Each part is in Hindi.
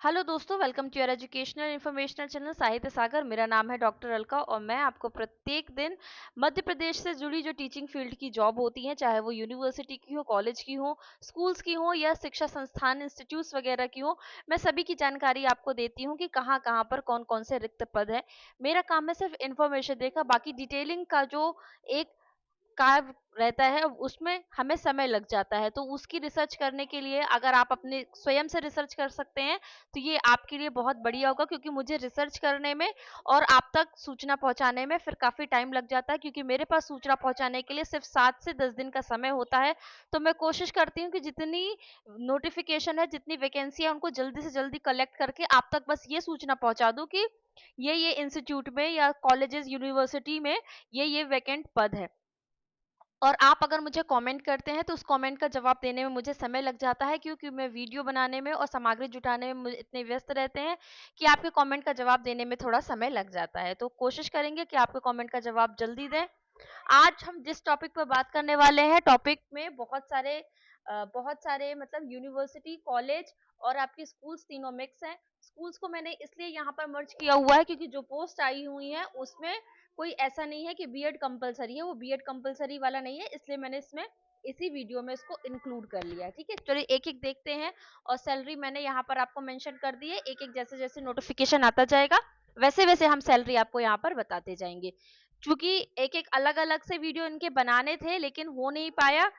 हेलो दोस्तों, welcome to your educational informational channel Sahitya Sagar. मेरा नाम है डॉक्टर अलका और मैं आपको प्रत्येक दिन मध्य प्रदेश से जुड़ी जो टीचिंग फील्ड की जॉब होती है, चाहे वो यूनिवर्सिटी की हो, कॉलेज की हो, स्कूल्स की हो या शिक्षा संस्थान इंस्टीट्यूट्स वगैरह की हो, मैं सभी की जानकारी आपको देती हूँ कि कहाँ कहाँ पर कौन कौन से रिक्त पद है। मेरा काम है सिर्फ इन्फॉर्मेशन देकर, बाकी डिटेलिंग का जो एक कार्य रहता है उसमें हमें समय लग जाता है। तो उसकी रिसर्च करने के लिए अगर आप अपने स्वयं से रिसर्च कर सकते हैं तो ये आपके लिए बहुत बढ़िया होगा, क्योंकि मुझे रिसर्च करने में और आप तक सूचना पहुंचाने में फिर काफी टाइम लग जाता है, क्योंकि मेरे पास सूचना पहुंचाने के लिए सिर्फ 7 से 10 दिन का समय होता है। तो मैं कोशिश करती हूँ कि जितनी नोटिफिकेशन है, जितनी वैकेंसी है, उनको जल्दी से जल्दी कलेक्ट करके आप तक बस ये सूचना पहुंचा दूं कि ये इंस्टीट्यूट में या कॉलेजेस यूनिवर्सिटी में ये वैकेंट पद है। और आप अगर मुझे कमेंट करते हैं तो उस कमेंट का जवाब देने में मुझे समय लग जाता है, क्योंकि मैं वीडियो बनाने में और सामग्री जुटाने में इतने व्यस्त रहते हैं कि आपके कमेंट का जवाब देने में थोड़ा समय लग जाता है। तो कोशिश करेंगे कि आपके कमेंट का जवाब जल्दी दें। आज हम जिस टॉपिक पर बात करने वाले हैं, टॉपिक में बहुत सारे मतलब यूनिवर्सिटी, कॉलेज और आपकी स्कूल्स तीनों मिक्स हैं। स्कूल्स को मैंने इसलिए यहाँ पर मर्ज किया हुआ है क्योंकि जो पोस्ट आई हुई है उसमें कोई ऐसा नहीं है कि बीएड कंपलसरी है, वो बीएड कंपलसरी वाला नहीं है, इसलिए मैंने इसमें इसी वीडियो में इसको इंक्लूड कर लिया है। ठीक है, चलिए एक एक देखते हैं। और सैलरी मैंने यहाँ पर आपको मेंशन कर दी है। एक एक जैसे जैसे नोटिफिकेशन आता जाएगा वैसे वैसे हम सैलरी आपको यहाँ पर बताते जाएंगे। क्योंकि एक एक अलग अलग से वीडियो इनके बनाने थे लेकिन हो नहीं पाया,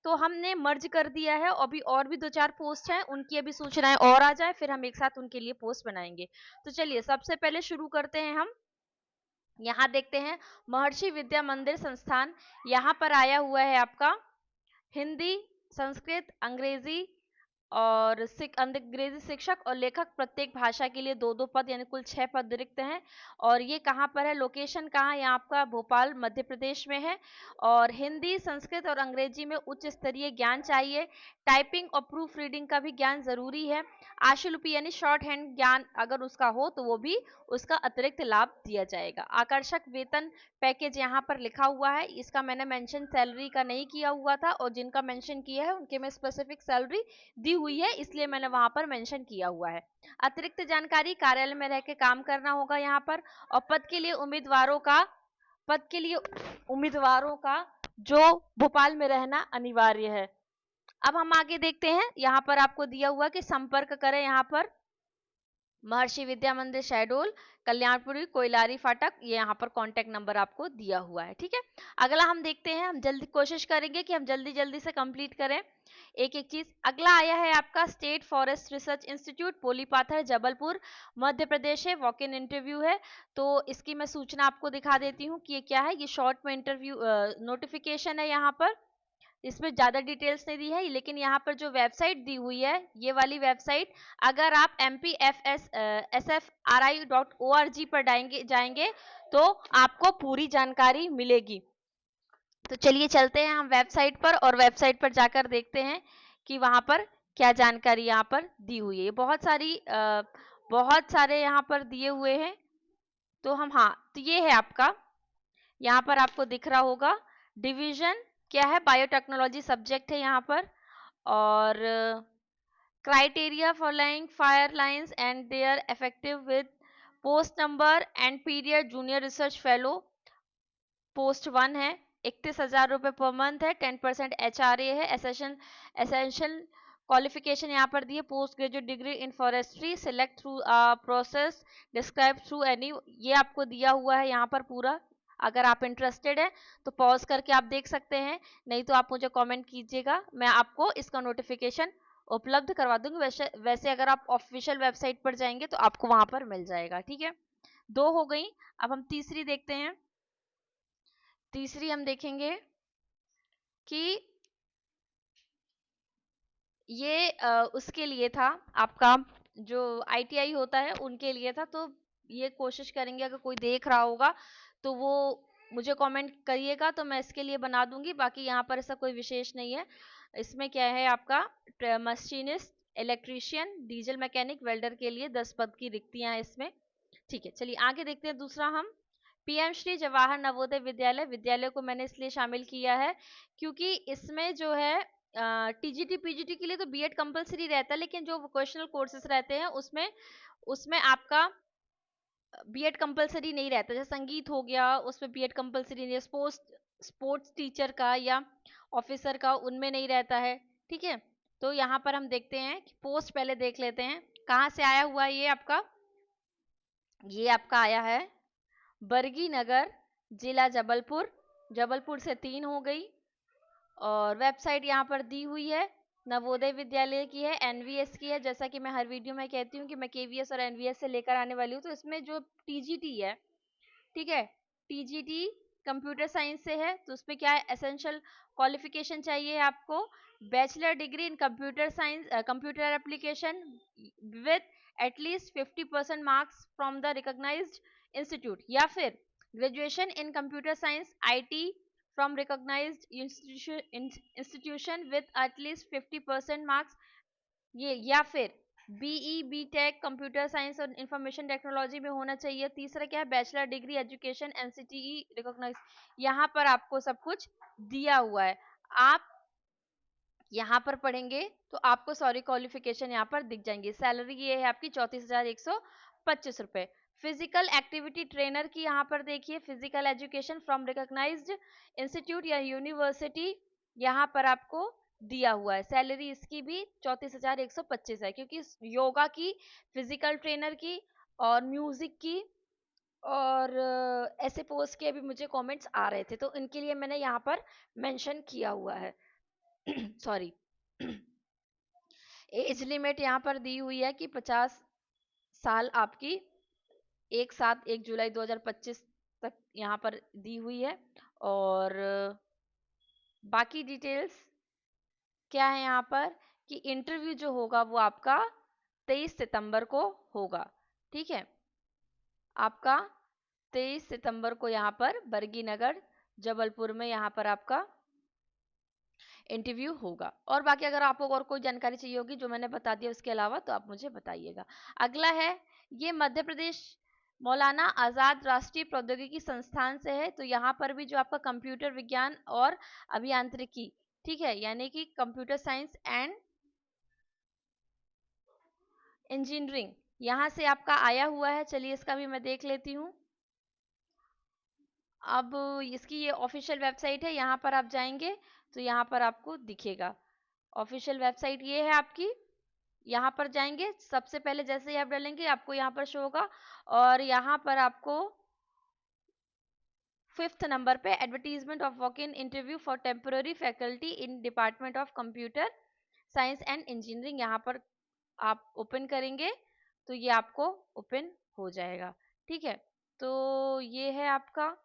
तो हमने मर्ज कर दिया है। अभी और भी 2-4 पोस्ट हैं, उनकी अभी सूचनाएं और आ जाए फिर हम एक साथ उनके लिए पोस्ट बनाएंगे। तो चलिए सबसे पहले शुरू करते हैं हम। यहाँ देखते हैं महर्षि विद्या मंदिर संस्थान, यहाँ पर आया हुआ है आपका हिंदी, संस्कृत, अंग्रेजी और अंग्रेजी शिक्षक और लेखक प्रत्येक भाषा के लिए 2-2 पद, यानी कुल 6 पद रिक्त हैं। और ये कहाँ पर है, लोकेशन कहाँ है, यहाँ आपका भोपाल मध्य प्रदेश में है। और हिंदी, संस्कृत और अंग्रेजी में उच्च स्तरीय ज्ञान चाहिए। टाइपिंग और प्रूफ रीडिंग का भी ज्ञान जरूरी है। आशुलिपि यानी शॉर्ट हैंड ज्ञान अगर उसका हो तो वो भी उसका अतिरिक्त लाभ दिया जाएगा। आकर्षक वेतन पैकेज यहाँ पर लिखा हुआ है, इसका मैंने मेंशन सैलरी का नहीं किया हुआ था, और जिनका मेंशन किया है उनके में स्पेसिफिक सैलरी दी हुई है, इसलिए मैंने वहां पर मेंशन किया हुआ है। अतिरिक्त जानकारी, कार्यालय में रह के काम करना होगा यहाँ पर। और पद के लिए उम्मीदवारों का जो भोपाल में रहना अनिवार्य है। अब हम आगे देखते हैं, यहाँ पर आपको दिया हुआ कि संपर्क करें यहाँ पर महर्षि विद्या मंदिर, शहडोल, कल्याणपुरी, कोइलारी फाटक, ये यहाँ पर कांटेक्ट नंबर आपको दिया हुआ है। ठीक है, अगला हम देखते हैं। हम जल्दी कोशिश करेंगे कि हम जल्दी जल्दी से कंप्लीट करें एक एक चीज। अगला आया है आपका state forest research institute, Polipathar, Jabalpur, Madhya Pradesh है। वॉक इन इंटरव्यू है, तो इसकी मैं सूचना आपको दिखा देती हूँ कि ये क्या है। ये शॉर्ट में इंटरव्यू नोटिफिकेशन है यहाँ पर। इसमें ज़्यादा डिटेल्स नहीं दी है, लेकिन यहाँ पर जो वेबसाइट दी हुई है, ये वाली वेबसाइट, अगर आप mpfsrI.org पर जाएंगे तो आपको पूरी जानकारी मिलेगी। तो चलिए चलते हैं हम वेबसाइट पर, और वेबसाइट पर जाकर देखते हैं कि वहाँ पर क्या जानकारी यहाँ पर दी हुई है। बहुत सारे यहाँ पर दिए हुए हैं। तो हाँ, तो ये है आपका, यहाँ पर आपको दिख रहा होगा डिवीजन क्या है, बायोटेक्नोलॉजी सब्जेक्ट है यहाँ पर। और criteria for lying fire lines and they are effective with post number and period, junior research fellow post 1 है। 31,000 रुपये पर मंथ है। 10% HRA है। एसेंशियल क्वालिफिकेशन यहाँ पर दी है, post graduate degree in forestry, select through process describe through any, ये आपको दिया हुआ है यहाँ पर पूरा। अगर आप इंटरेस्टेड है तो पॉज करके आप देख सकते हैं, नहीं तो आप मुझे कमेंट कीजिएगा, मैं आपको इसका नोटिफिकेशन उपलब्ध करवा दूंगी। वैसे अगर आप ऑफिशियल वेबसाइट पर जाएंगे तो आपको वहां पर मिल जाएगा। ठीक है, 2 हो गई। अब हम तीसरी देखते हैं। तीसरी हम देखेंगे कि ये उसके लिए था, आपका जो आईटीआई होता है उनके लिए था। तो ये कोशिश करेंगे, अगर कोई देख रहा होगा तो वो मुझे कमेंट करिएगा, तो मैं इसके लिए बना दूंगी। बाकी यहाँ पर ऐसा कोई विशेष नहीं है। इसमें क्या है आपका machinist, electrician, diesel mechanic, welder के लिए 10 पद की रिक्तियां हैं इसमें। ठीक है, चलिए आगे देखते हैं। दूसरा हम पीएम श्री जवाहर नवोदय विद्यालय, विद्यालय को मैंने इसलिए शामिल किया है क्योंकि इसमें जो है टीजीटी पीजीटी के लिए तो बीएड कंपलसरी रहता है, लेकिन जो वोकेशनल कोर्सेज रहते हैं उसमें उसमें आपका बीएड कंपलसरी नहीं रहता। जैसे संगीत हो गया, उसमें बीएड कंपलसरी नहीं है। स्पोर्ट्स टीचर का या ऑफिसर का उनमें नहीं रहता है। ठीक है, तो यहाँ पर हम देखते हैं कि पोस्ट पहले देख लेते हैं कहाँ से आया हुआ है। ये आपका आया है बरगी नगर, जिला जबलपुर। जबलपुर से 3 हो गई। और वेबसाइट यहाँ पर दी हुई है, नवोदय विद्यालय की है, एनवीएस की है। जैसा कि मैं हर वीडियो में कहती हूँ कि मैं केवीएस और एनवीएस से लेकर आने वाली हूँ, तो इसमें जो टीजीटी है, ठीक है, टीजीटी कंप्यूटर साइंस से है, तो उसमें क्या है, एसेंशियल क्वालिफिकेशन चाहिए आपको bachelor degree in computer science, computer application with at least 50% marks from the recognized institute, या फिर graduation in computer science IT from recognized institution with at least 50% marks, ये, या फिर BE B tech computer science और इंफॉर्मेशन टेक्नोलॉजी में होना चाहिए। तीसरा क्या है, bachelor degree education NCTE recognize. यहाँ पर आपको सब कुछ दिया हुआ है। आप यहाँ पर पढ़ेंगे तो आपको सॉरी क्वालिफिकेशन यहाँ पर दिख जाएंगे। सैलरी ये है आपकी 34,125 रुपए। फिजिकल एक्टिविटी ट्रेनर की यहाँ पर देखिए, physical education from recognized institute या यूनिवर्सिटी, यहाँ पर आपको दिया हुआ है। सैलरी इसकी भी 34,125 है, क्योंकि योगा की, फिजिकल ट्रेनर की और म्यूजिक की और ऐसे पोस्ट के भी मुझे कमेंट्स आ रहे थे, तो इनके लिए मैंने यहाँ पर मेंशन किया हुआ है। सॉरी। एज लिमिट यहाँ पर दी हुई है कि 50 साल आपकी 1 जुलाई 2025 तक यहाँ पर दी हुई है। और बाकी डिटेल्स क्या है यहाँ पर कि इंटरव्यू जो होगा वो आपका 23 सितंबर को होगा। ठीक है, आपका 23 सितंबर को यहाँ पर बरगी नगर जबलपुर में यहाँ पर आपका इंटरव्यू होगा। और बाकी अगर आपको और कोई जानकारी चाहिए होगी जो मैंने बता दिया उसके अलावा, तो आप मुझे बताइएगा। अगला है, ये मध्य प्रदेश मौलाना आजाद राष्ट्रीय प्रौद्योगिकी संस्थान से है। तो यहाँ पर भी जो आपका कंप्यूटर विज्ञान और अभियांत्रिकी, ठीक है, यानी कि कंप्यूटर साइंस एंड इंजीनियरिंग, यहाँ से आपका आया हुआ है। चलिए इसका भी मैं देख लेती हूँ। अब इसकी ये ऑफिशियल वेबसाइट है, यहाँ पर आप जाएंगे तो यहाँ पर आपको दिखेगा। ऑफिशियल वेबसाइट ये है आपकी, यहाँ पर जाएंगे सबसे पहले जैसे ही आप डालेंगे आपको यहाँ पर शो होगा। और यहाँ पर आपको 5th नंबर पे advertisement of walk in interview for temporary faculty in department of computer science and engineering, यहाँ पर आप ओपन करेंगे तो ये आपको ओपन हो जाएगा। ठीक है, तो ये है आपका,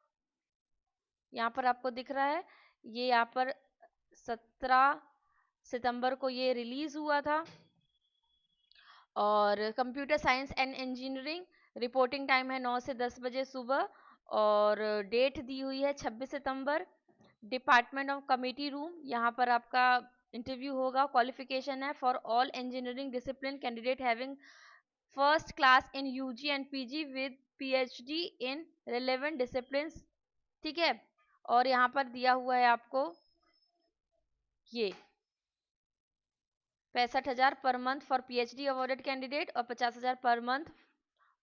यहाँ पर आपको दिख रहा है, ये यहाँ पर 17 सितंबर को ये रिलीज हुआ था। और computer science and engineering, reporting time है 9 से 10 बजे सुबह। और डेट दी हुई है 26 सितंबर। डिपार्टमेंट ऑफ कमिटी रूम, यहाँ पर आपका इंटरव्यू होगा। क्वालिफिकेशन है for all engineering discipline candidate having first class in UG and PG with PhD in relevant discipline. ठीक है, और यहाँ पर दिया हुआ है आपको ये 65,000 per month for PhD awarded candidate और 50,000 per month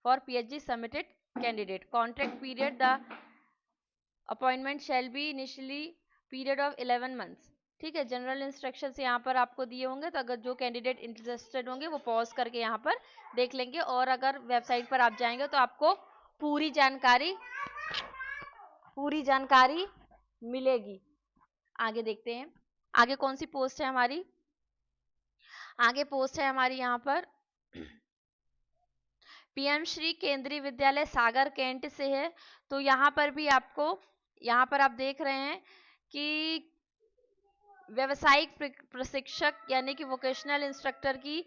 for PhD submitted candidate. Contract period, the appointment shall be initially period of 11 months. ठीक है, जनरल इंस्ट्रक्शंस यहाँ पर आपको दिए होंगे, तो अगर जो कैंडिडेट इंटरेस्टेड होंगे वो पॉज करके यहाँ पर देख लेंगे। और अगर वेबसाइट पर आप जाएंगे तो आपको पूरी जानकारी मिलेगी। आगे देखते हैं, आगे कौन सी पोस्ट है हमारी। आगे पोस्ट है हमारी यहाँ पर पीएम श्री केंद्रीय विद्यालय सागर कैंट से है। तो यहाँ पर भी आपको, यहाँ पर आप देख रहे हैं कि व्यावसायिक प्रशिक्षक यानी कि वोकेशनल इंस्ट्रक्टर की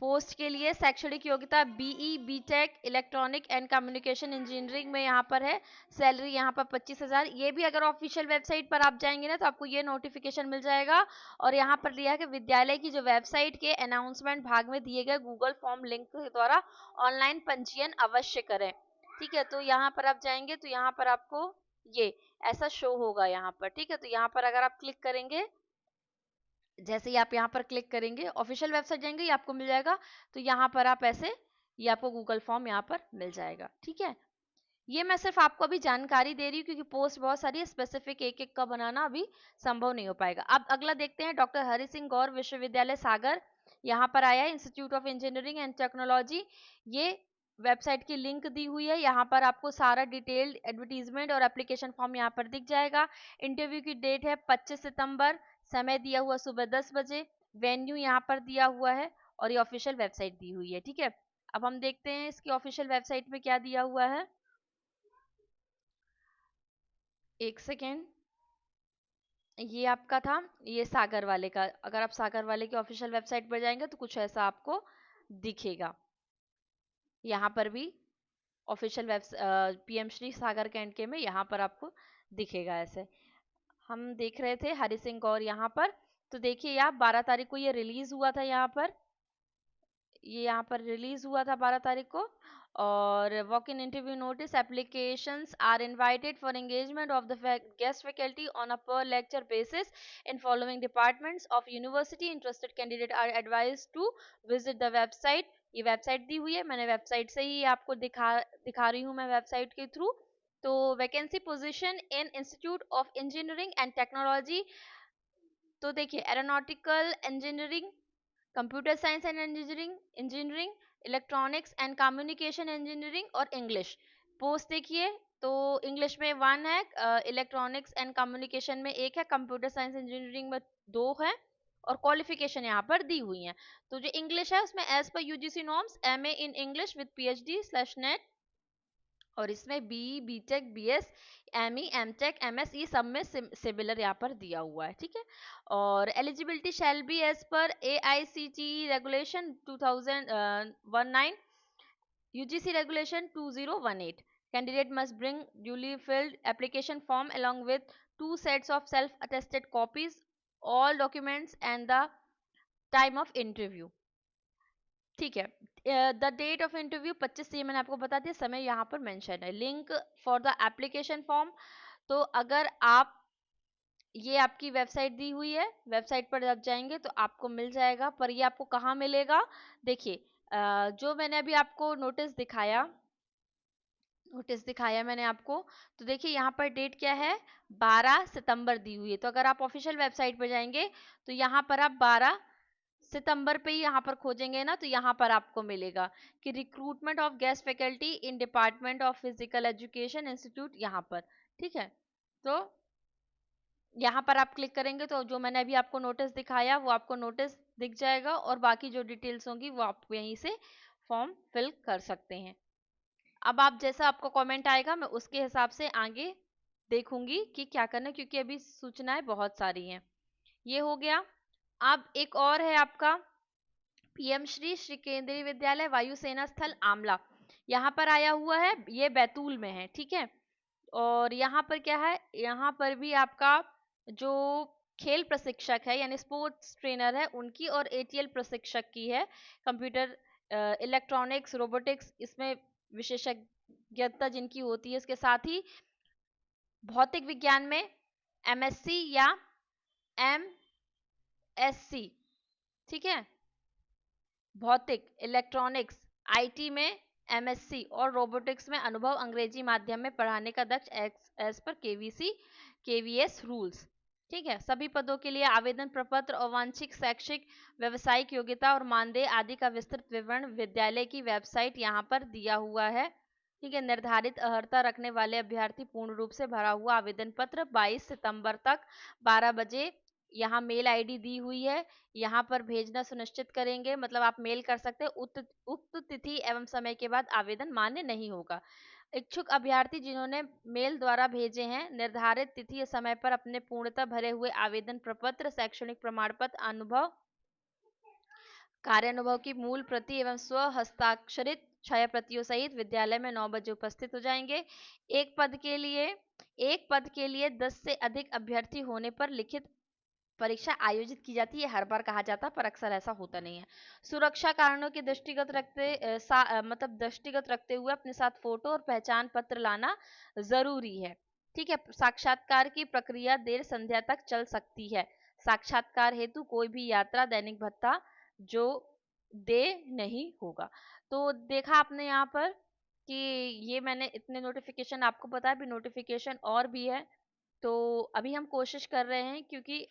पोस्ट के लिए शैक्षणिक योग्यता BE BTech electronic and communication engineering में यहाँ पर है। सैलरी यहाँ पर 25,000। ये भी अगर ऑफिशियल वेबसाइट पर आप जाएंगे ना तो आपको ये नोटिफिकेशन मिल जाएगा। और यहाँ पर दिया है कि विद्यालय की जो वेबसाइट के अनाउंसमेंट भाग में दिए गए गूगल फॉर्म लिंक के द्वारा ऑनलाइन पंजीयन अवश्य करें। ठीक है, तो यहाँ पर आप जाएंगे तो यहाँ पर आपको ये ऐसा शो होगा यहाँ पर। ठीक है, तो यहाँ पर अगर आप क्लिक करेंगे जैसे ही आप यहाँ पर क्लिक करेंगे, ऑफिशियल वेबसाइट जाएंगे, ये आपको मिल जाएगा। तो यहाँ पर आप ऐसे, ये आपको गूगल फॉर्म यहाँ पर मिल जाएगा। ठीक है, ये मैं सिर्फ आपको अभी जानकारी दे रही हूँ क्योंकि पोस्ट बहुत सारी है, स्पेसिफिक एक एक का बनाना अभी संभव नहीं हो पाएगा। अब अगला देखते हैं, डॉक्टर हरि सिंह गौर विश्वविद्यालय सागर, यहाँ पर आया है institute of engineering and technology. ये वेबसाइट की लिंक दी हुई है, यहाँ पर आपको सारा डिटेल्ड एडवर्टीजमेंट और एप्लीकेशन फॉर्म यहाँ पर दिख जाएगा। इंटरव्यू की डेट है 25 सितंबर, समय दिया हुआ सुबह 10 बजे, वेन्यू यहाँ पर दिया हुआ है और ये ऑफिशियल वेबसाइट दी हुई है। ठीक है, अब हम देखते हैं इसकी ऑफिशियल वेबसाइट में क्या दिया हुआ है। एक सेकेंड, ये आपका था, ये सागर वाले का। अगर आप सागर वाले की ऑफिशियल वेबसाइट पर जाएंगे तो कुछ ऐसा आपको दिखेगा। यहाँ पर भी ऑफिशियल वेब पीएम श्री सागर कैंट के में यहाँ पर आपको दिखेगा। ऐसे हम देख रहे थे हरि सिंह गौर यहाँ पर। तो देखिए यहाँ 12 तारीख को ये रिलीज हुआ था, यहाँ पर ये यहाँ पर रिलीज हुआ था 12 तारीख को। और walk in interview notice applications are invited for engagement of the guest faculty on a per lecture basis in following departments of university. Interested candidate are advised to visit the website. ये वेबसाइट दी हुई है, मैंने वेबसाइट से ही आपको दिखा रही हूँ मैं वेबसाइट के थ्रू। तो vacancy position in institute of engineering and technology, तो देखिए aeronautical engineering, computer science and engineering, electronics and communication engineering और इंग्लिश। पोस्ट देखिए, तो इंग्लिश में 1 है, इलेक्ट्रॉनिक्स एंड कम्युनिकेशन में 1 है, कंप्यूटर साइंस इंजीनियरिंग में 2 है और क्वालिफिकेशन यहाँ पर दी हुई है। तो जो इंग्लिश है उसमें as per UGC norms MA in English with PhD NET, और इसमें B tech BS ME MTech MS ये सब में सिमिलर यहाँ पर दिया हुआ है। ठीक है, और eligibility shall be as per AICT regulation 2019, UGC regulation 2018। Candidate must bring duly filled application form along with 2 sets of self attested copies, all documents and the time of interview। ठीक है, द डेट ऑफ इंटरव्यू 25, ये मैंने आपको बता दिया, समय यहाँ पर मेंशन है। Link for the application form, तो अगर आप, ये आपकी वेबसाइट दी हुई है, वेबसाइट पर जब जाएंगे तो आपको मिल जाएगा। पर ये आपको कहाँ मिलेगा, देखिए जो मैंने अभी आपको नोटिस दिखाया मैंने आपको, तो देखिए यहाँ पर डेट क्या है, 12 सितंबर दी हुई है। तो अगर आप ऑफिशियल वेबसाइट पर जाएंगे तो यहाँ पर आप 12 सितंबर पे ही यहाँ पर खोजेंगे ना, तो यहाँ पर आपको मिलेगा कि recruitment of guest faculty in department of physical education institute, यहाँ पर। ठीक है, तो यहाँ पर आप क्लिक करेंगे तो जो मैंने अभी आपको नोटिस दिखाया वो आपको नोटिस दिख जाएगा, और बाकी जो डिटेल्स होंगी वो आप यहीं से फॉर्म फिल कर सकते हैं। अब आप जैसा आपको कमेंट आएगा मैं उसके हिसाब से आगे देखूंगी कि क्या करना है, क्योंकि अभी सूचनाएं बहुत सारी हैं। ये हो गया। अब एक और है आपका पीएम श्री केंद्रीय विद्यालय वायुसेना स्थल आमला, यहाँ पर आया हुआ है, ये बैतूल में है। ठीक है, और यहाँ पर क्या है, यहाँ पर भी आपका जो खेल प्रशिक्षक है यानी स्पोर्ट्स ट्रेनर है उनकी, और एटीएल प्रशिक्षक की है, कंप्यूटर इलेक्ट्रॉनिक्स रोबोटिक्स इसमें विशेषज्ञता जिनकी होती है। इसके साथ ही भौतिक विज्ञान में एमएससी या एमएससी, ठीक है, भौतिक इलेक्ट्रॉनिक्स आईटी में एमएससी, और रोबोटिक्स में अनुभव अंग्रेजी माध्यम में पढ़ाने का दक्ष as per KVC KVS rules. ठीक है, सभी पदों के लिए आवेदन प्रपत्र और वांछित शैक्षिक व्यवसायिक योग्यता और मानदेय आदि का विस्तृत विवरण विद्यालय की वेबसाइट यहाँ पर दिया हुआ है। ठीक है, निर्धारित अर्हता रखने वाले अभ्यर्थी पूर्ण रूप से भरा हुआ आवेदन पत्र 22 सितंबर तक 12 बजे, यहाँ मेल आईडी दी हुई है, यहाँ पर भेजना सुनिश्चित करेंगे। मतलब आप मेल कर सकते हैं, उक्त तिथि एवं समय के बाद आवेदन मान्य नहीं होगा। इच्छुक अभ्यर्थी जिन्होंने मेल द्वारा भेजे हैं निर्धारित तिथि समय पर अपने पूर्णतः भरे हुए आवेदन प्रपत्र, शैक्षणिक प्रमाण पत्र, अनुभव कार्यानुभव की मूल प्रति एवं स्व हस्ताक्षरित छाया प्रतियों सहित विद्यालय में 9 बजे उपस्थित हो जाएंगे। एक पद के लिए 10 से अधिक अभ्यर्थी होने पर लिखित परीक्षा आयोजित की जाती है। हर बार कहा जाता है पर अक्सर ऐसा होता नहीं है। सुरक्षा कारणों के दृष्टिगत रखते हुए अपने साथ फोटो और पहचान पत्र लाना जरूरी है। ठीक है, साक्षात्कार की प्रक्रिया देर संध्या तक चल सकती है। साक्षात्कार हेतु कोई भी यात्रा दैनिक भत्ता जो दे नहीं होगा। तो देखा आपने यहाँ पर कि ये मैंने इतने नोटिफिकेशन आपको पता है, अभी नोटिफिकेशन और भी है। तो अभी हम कोशिश कर रहे हैं, क्योंकि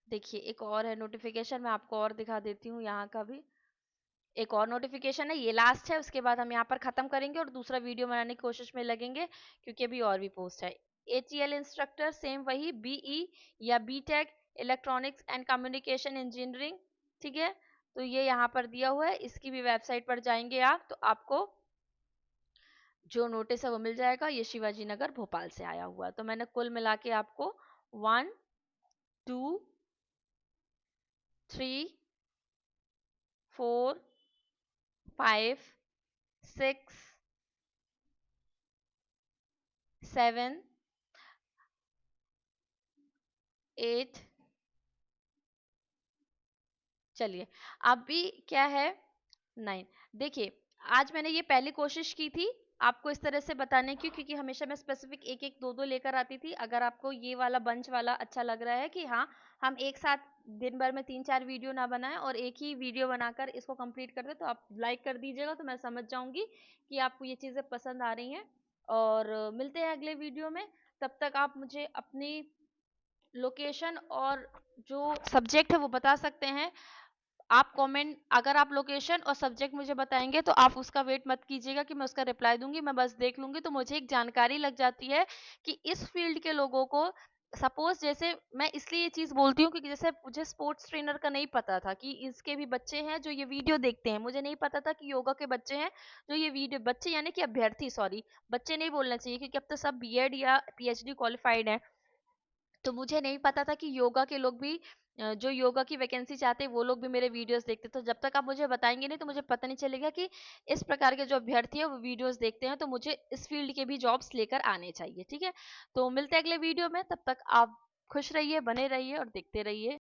देखिए एक और है नोटिफिकेशन, मैं आपको और दिखा देती हूँ। यहाँ का भी एक और नोटिफिकेशन है, ये लास्ट है, उसके बाद हम यहाँ पर खत्म करेंगे और दूसरा वीडियो बनाने की कोशिश में लगेंगे, क्योंकि अभी और भी पोस्ट है। एचईएल इंस्ट्रक्टर सेम वही, बीई या BTech electronics and communication engineering, ठीक है। तो ये यहाँ पर दिया हुआ है, इसकी भी वेबसाइट पर जाएंगे आप तो आपको जो नोटिस है वो मिल जाएगा। ये शिवाजी नगर भोपाल से आया हुआ है। तो मैंने कुल मिला के आपको 1 2 3 4 5 6 7 8, चलिए अभी क्या है 9। देखिए आज मैंने ये पहली कोशिश की थी आपको इस तरह से बताने की, क्योंकि हमेशा मैं स्पेसिफिक एक एक दो दो लेकर आती थी। अगर आपको ये वाला बंच वाला अच्छा लग रहा है कि हाँ हम एक साथ दिन भर में 3-4 वीडियो ना बनाएं और एक ही वीडियो बनाकर इसको कंप्लीट कर दे, तो आप लाइक कर दीजिएगा, तो मैं समझ जाऊंगी कि आपको ये चीज़ें पसंद आ रही हैं। और मिलते हैं अगले वीडियो में। तब तक आप मुझे अपनी लोकेशन और जो सब्जेक्ट है वो बता सकते हैं। आप कमेंट, अगर आप लोकेशन और सब्जेक्ट मुझे बताएंगे तो आप उसका वेट मत कीजिएगा कि मैं उसका रिप्लाई दूंगी, मैं बस देख लूंगी तो मुझे एक जानकारी लग जाती है कि इस फील्ड के लोगों को सपोज, जैसे मैं इसलिए ये चीज बोलती हूँ क्योंकि जैसे मुझे स्पोर्ट्स ट्रेनर का नहीं पता था कि इसके भी बच्चे हैं जो ये वीडियो देखते हैं, मुझे नहीं पता था कि योगा के बच्चे हैं जो ये वीडियो, बच्चे यानी कि अभ्यर्थी, सॉरी बच्चे नहीं बोलना चाहिए क्योंकि अब तो सब बीएड या पीएचडी क्वालिफाइड हैं। तो मुझे नहीं पता था कि योगा के लोग भी जो योगा की वैकेंसी चाहते हैं वो लोग भी मेरे वीडियोस देखते। तो जब तक आप मुझे बताएंगे नहीं तो मुझे पता नहीं चलेगा कि इस प्रकार के जो अभ्यर्थी है वो वीडियोस देखते हैं, तो मुझे इस फील्ड के भी जॉब्स लेकर आने चाहिए, ठीक है। तो मिलते हैं अगले वीडियो में, तब तक आप खुश रहिए, बने रहिए और देखते रहिए।